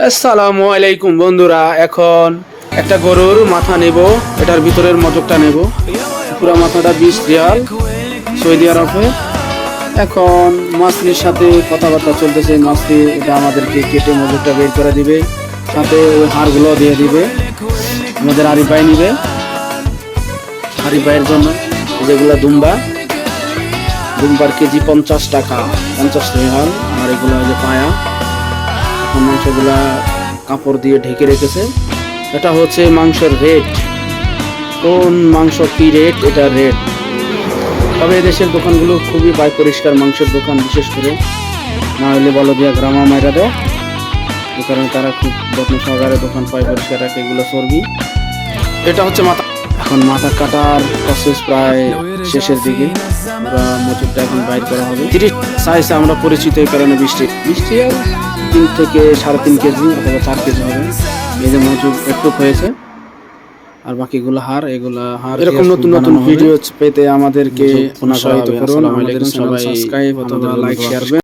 আসসালামু আলাইকুম বন্ধুরা, এখন একটা গরুর মাথা নেব, এটার ভিতরের মজকটা নেব। পুরো মাথাটা 20 রিয়াল সৌদি আরবে। এখন মাছলির সাথে কথাবার্তা চলতেছে। মাছলি এটা আমাদেরকে কেটে মজকটা বের করে দিবে, সাথে ওই হাড়গুলো দিয়ে দিবে। আমাদের আরিফ ভাই নিবে, আরিফ ভাইয়ের জন্য। যেগুলো দুম্বার কেজি 50 টাকা, 50 রিয়াল। আর এগুলো যে পায়া, এখন মাংসগুলা কাপড় দিয়ে ঢেকে রেখেছে। এটা হচ্ছে মাংসের রেট, কোন মাংস কি রেট, এটা রেট। তবে এদেশের দোকানগুলো খুবই পরিষ্কার মাংসের দোকান, বিশেষ করে না হলে বলদিয়া গ্রামা মাইরা দেয়। এই কারণে তারা খুব যত্ন সহকারে দোকান পরিষ্কার রাখে। এগুলো চর্বি। এটা হচ্ছে মাথা। এখন মাথা কাটার প্রসেস প্রায় শেষের দিকে। আমরা মজুরটা এখন বাইর করা হবে। 30 সাইজে আমরা পরিচিত, এই কারণে বৃষ্টি আর 3 থেকে 3.5 কেজি অথবা 4 কেজি হবে। এই যে মজুর একটু হয়েছে, আর বাকিগুলো হাড়। এগুলা হাড়। এরকম নতুন নতুন ভিডিও পেতে আমাদেরকে উৎসাহিত করুন। আমাদের সবাই সাবস্ক্রাইব অথবা লাইক শেয়ার